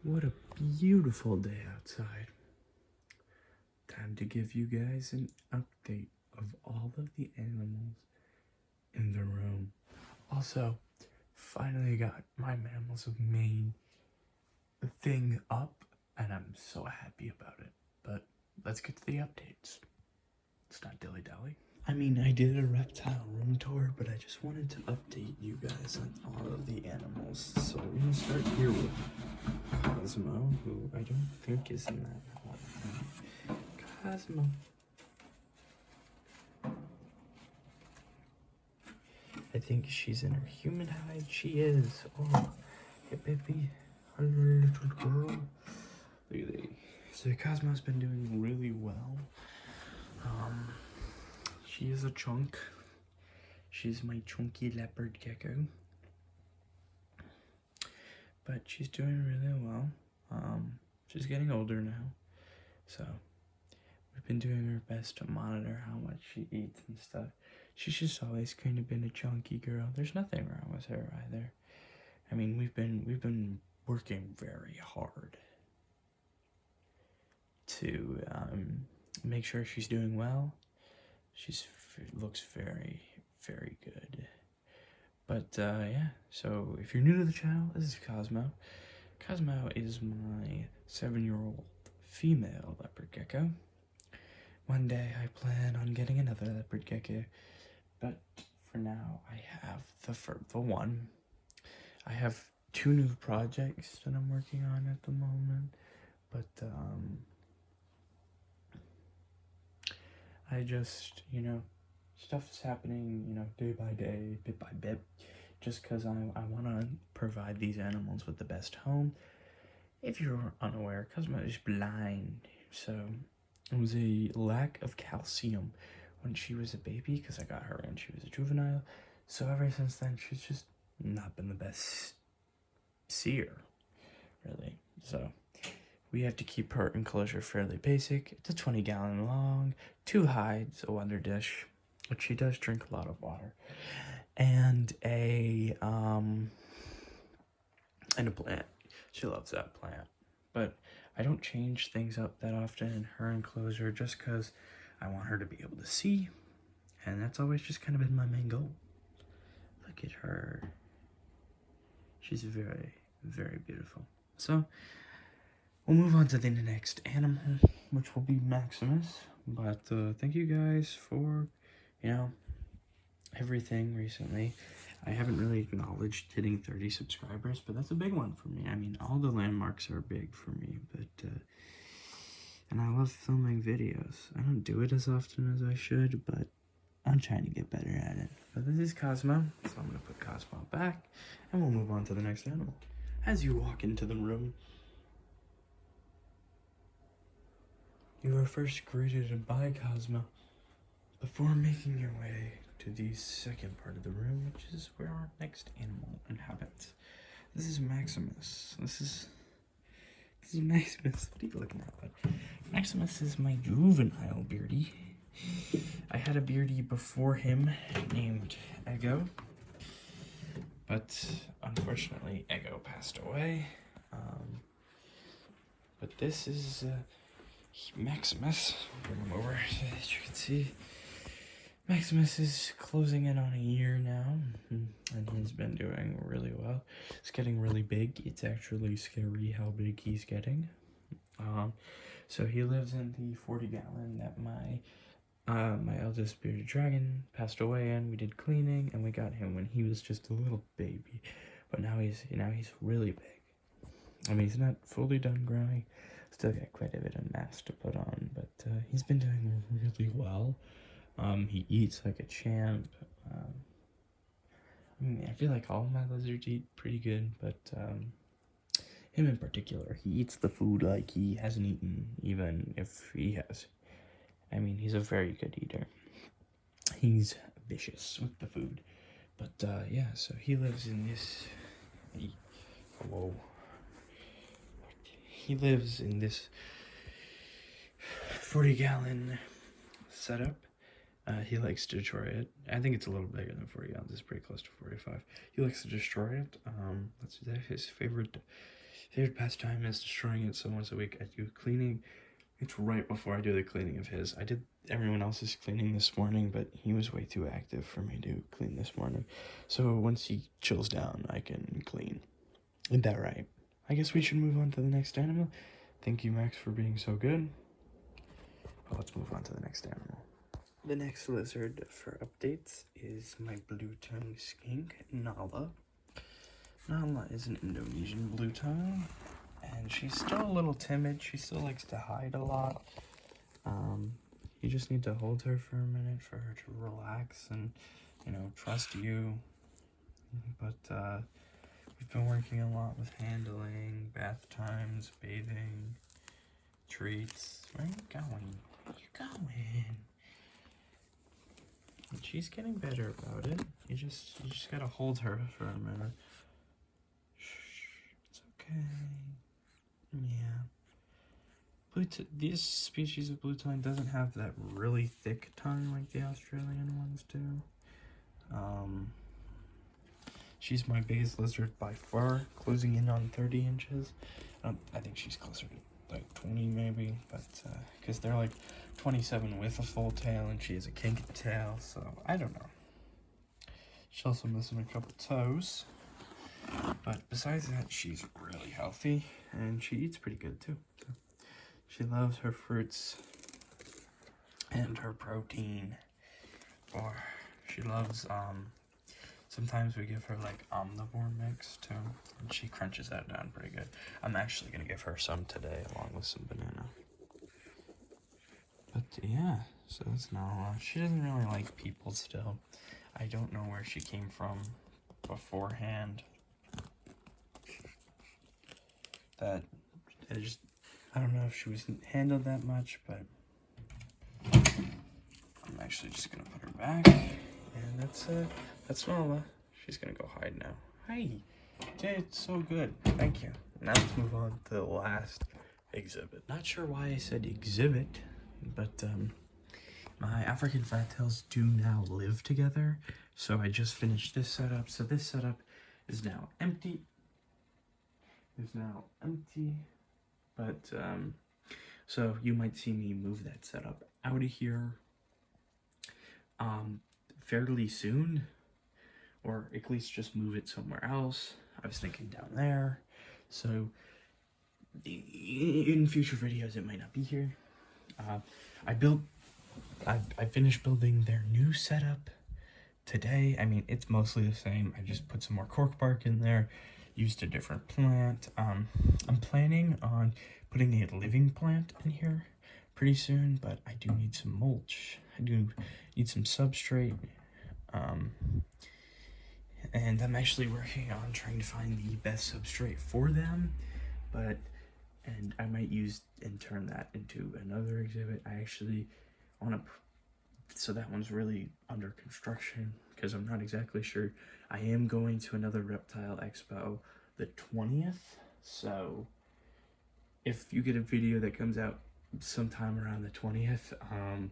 What a beautiful day outside. Time to give you guys an update of all of the animals in the room. Also, finally got my Mammals of Maine thing up, and I'm so happy about it. But let's get to the updates. It's not dilly dally. I mean, I did a reptile room tour, but I just wanted to update you guys on all of the animals. So we're gonna start here with Cosmo, who I don't think is in that hall. Cosmo. I think she's in her human hide. She is. Oh, hey baby. Hello, little girl. Look at that. So Cosmo's been doing really well. She is a chunk. She's my chunky leopard gecko. But she's doing really well. She's getting older now. So we've been doing our best to monitor how much she eats and stuff. She's just always kind of been a chunky girl. There's nothing wrong with her either. I mean, we've been working very hard to make sure she's doing well. She's looks very, very good. But yeah, so if you're new to the channel, this is Cosmo. Cosmo is my 7-year-old female leopard gecko. One day I plan on getting another leopard gecko, but for now I have the one. I have 2 new projects that I'm working on at the moment, but I just, stuff's happening, day by day, bit by bit, just because I want to provide these animals with the best home. If you're unaware, Cosmo is blind, so it was a lack of calcium when she was a baby, because I got her when she was a juvenile. So ever since then, she's just not been the best seer, really. So we have to keep her enclosure fairly basic. It's a 20-gallon long, 2 hides, a wonder dish, which she does drink a lot of water, and a plant. She loves that plant. But I don't change things up that often in her enclosure just because I want her to be able to see, and that's always just kind of been my main goal. Look at her. She's very, very beautiful. So we'll move on to the next animal, which will be Maximus. But thank you guys for, everything recently. I haven't really acknowledged hitting 30 subscribers, but that's a big one for me. I mean, all the landmarks are big for me, but, and I love filming videos. I don't do it as often as I should, but I'm trying to get better at it. But this is Cosmo, so I'm going to put Cosmo back, and we'll move on to the next animal. As you walk into the room, you are first greeted by Cosmo before making your way to the second part of the room, which is where our next animal inhabits. This is Maximus. This is Maximus. What are you looking at, bud? Maximus is my juvenile beardy. I had a beardy before him named Ego, but unfortunately Ego passed away. But this is Maximus. I'll bring him over so that you can see. Maximus is closing in on a year now, and he's been doing really well. He's getting really big. It's actually scary how big he's getting. So he lives in the 40-gallon that my eldest bearded dragon passed away in. We did cleaning, and we got him when he was just a little baby. But now he's really big. I mean, he's not fully done growing. Still got quite a bit of mass to put on, but he's been doing really well. He eats like a champ. I mean, I feel like all my lizards eat pretty good, but him in particular, he eats the food like he hasn't eaten, even if he has. I mean, he's a very good eater. He's vicious with the food. But yeah, so he lives in this... Whoa. He lives in this 40-gallon setup. He likes to destroy it. I think it's a little bigger than 40 gallons. It's pretty close to 45. He likes to destroy it. That's his favorite favorite pastime is destroying it, so once a week I do cleaning. It's right before I do the cleaning of his. I did everyone else's cleaning this morning, but he was way too active for me to clean this morning. So once he chills down, I can clean. Isn't that right? I guess we should move on to the next animal. Thank you, Max, for being so good. But let's move on to the next animal. The next lizard for updates is my blue-tongue skink, Nala. Nala is an Indonesian blue-tongue, and she's still a little timid. She still likes to hide a lot. You just need to hold her for a minute for her to relax and, you know, trust you. But we've been working a lot with handling, bath times, bathing, treats. Where are you going? Where are you going? And she's getting better about it. You just gotta hold her for a minute. Shh, it's okay. Yeah. This species of blue tongue doesn't have that really thick tongue like the Australian ones do. She's my biggest lizard by far, closing in on 30 inches. I think she's closer to like 20 maybe, but because they're like 27 with a full tail and she has a kinky tail, so I don't know. She's also missing a couple toes, but besides that, she's really healthy and she eats pretty good too. So she loves her fruits and her protein, or she loves sometimes we give her like omnivore mix too, and she crunches that down pretty good. I'm actually gonna give her some today along with some banana. But yeah, so that's Nala. She doesn't really like people still. I don't know where she came from beforehand. That I don't know if she was handled that much, but I'm actually just gonna put her back. And that's Nala. She's gonna go hide now. Hi, did so good. Thank you. Now let's move on to the last exhibit. Not sure why I said exhibit, but my African fat tails do now live together. So I just finished this setup. So this setup is now empty. But so you might see me move that setup out of here fairly soon, or at least just move it somewhere else. I was thinking down there, so in future videos it might not be here. I finished building their new setup today. I mean, it's mostly the same. I just put some more cork bark in there, used a different plant. I'm planning on putting a living plant in here pretty soon, but I do need some mulch. I do need some substrate. And I'm actually working on trying to find the best substrate for them, and I might use and turn that into another exhibit. I actually want to, so that one's really under construction because I'm not exactly sure. I am going to another reptile expo the 20th, so if you get a video that comes out sometime around the 20th, it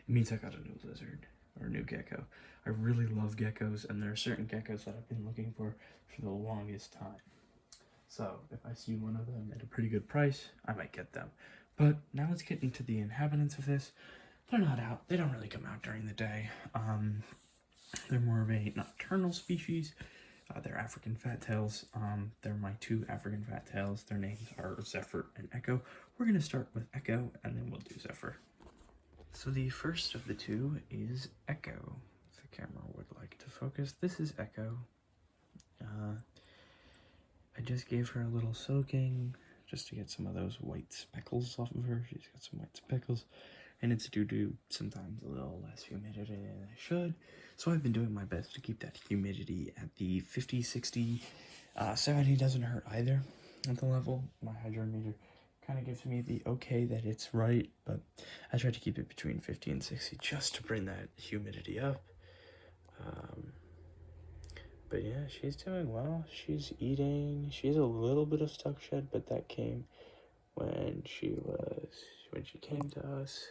means I got a new lizard or a new gecko. I really love geckos, and there are certain geckos that I've been looking for the longest time. So if I see one of them at a pretty good price, I might get them. But now let's get into the inhabitants of this. They're not out. They don't really come out during the day. They're more of a nocturnal species. They're African fat tails. They're my two African fat tails. Their names are Zephyr and Echo. We're going to start with Echo, and then we'll do Zephyr. So the first of the two is Echo. If the camera would like to focus, this is Echo. I just gave her a little soaking just to get some of those white speckles off of her. She's got some white speckles, and it's due to sometimes a little less humidity than I should. So I've been doing my best to keep that humidity at the 50, 60, 70 doesn't hurt either at the level. My hydrometer kind of gives me the okay that it's right, but I try to keep it between 50 and 60 just to bring that humidity up. But yeah, she's doing well. She's eating. She has a little bit of stuck shed, but that came when she came to us.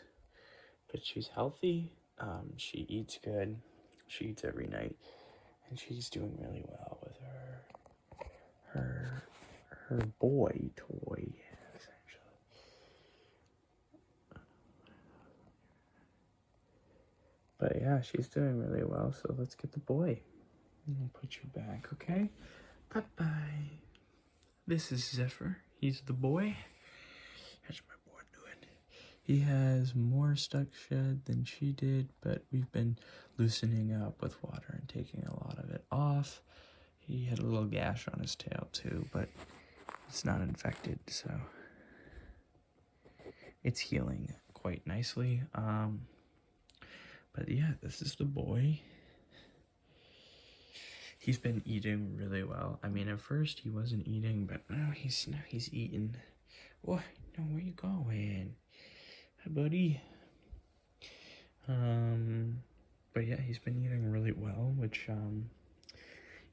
But she's healthy. She eats good. She eats every night, and she's doing really well with her her boy toy, essentially. But yeah, she's doing really well, so let's get the boy. I'll put you back, okay? Bye-bye. This is Zephyr. He's the boy. How's my boy doing? He has more stuck shed than she did, but we've been loosening up with water and taking a lot of it off. He had a little gash on his tail too, but it's not infected, so it's healing quite nicely. But yeah, this is the boy. He's been eating really well. I mean, at first he wasn't eating, but now he's eating. What? No, where you going? Hi, buddy. But yeah, he's been eating really well, which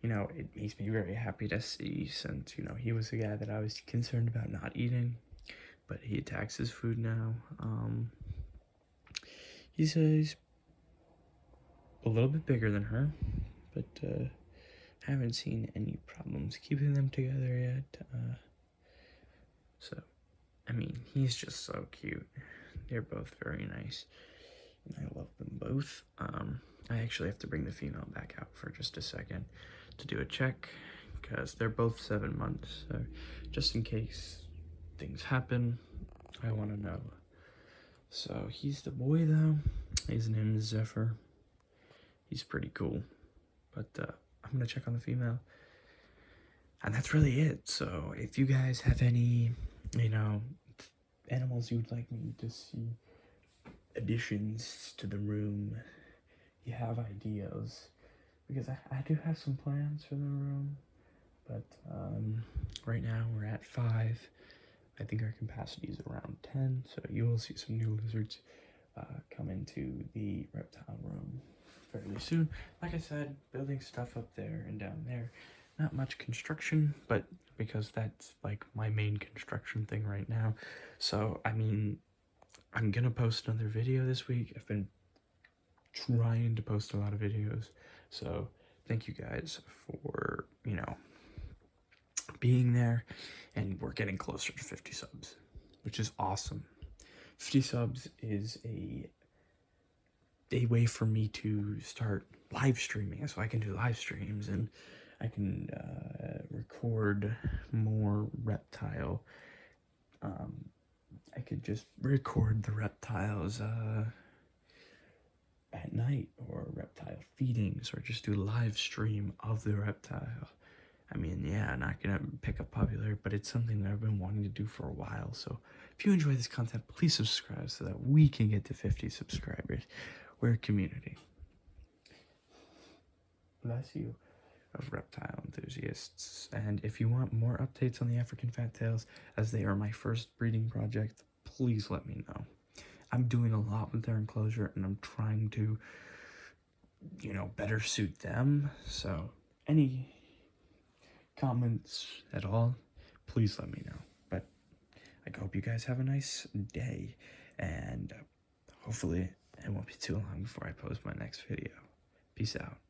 you know, it makes me very happy to see, since, you know, he was the guy that I was concerned about not eating, but he attacks his food now. He's a little bit bigger than her, but haven't seen any problems keeping them together yet. So, I mean, he's just so cute. They're both very nice, and I love them both. I actually have to bring the female back out for just a second to do a check, because they're both 7 months, so just in case things happen, I want to know. So he's the boy though. His name is Zephyr. He's pretty cool, but I'm gonna check on the female, and that's really it. So if you guys have any, you know, animals you'd like me to see additions to the room, you have ideas, because I do have some plans for the room, but right now we're at 5. I think our capacity is around 10, so you will see some new lizards come into the reptile room fairly soon. Like I said, building stuff up there and down there. Not much construction, but because that's like my main construction thing right now. So, I mean, I'm gonna post another video this week. I've been trying to post a lot of videos, so thank you guys for, you know, being there, and we're getting closer to 50 subs, which is awesome. 50 subs is a way for me to start live streaming, so I can do live streams, and I can record more reptile. I could just record the reptiles at night, or reptile feedings, or just do live stream of the reptile. I mean, yeah, not gonna pick up popular, but it's something that I've been wanting to do for a while. So if you enjoy this content, please subscribe so that we can get to 50 subscribers. We're a community. Bless you, of reptile enthusiasts. And if you want more updates on the African fat tails, as they are my first breeding project, please let me know. I'm doing a lot with their enclosure, and I'm trying to, you know, better suit them. So any comments at all, please let me know. But I hope you guys have a nice day, and hopefully it won't be too long before I post my next video. Peace out.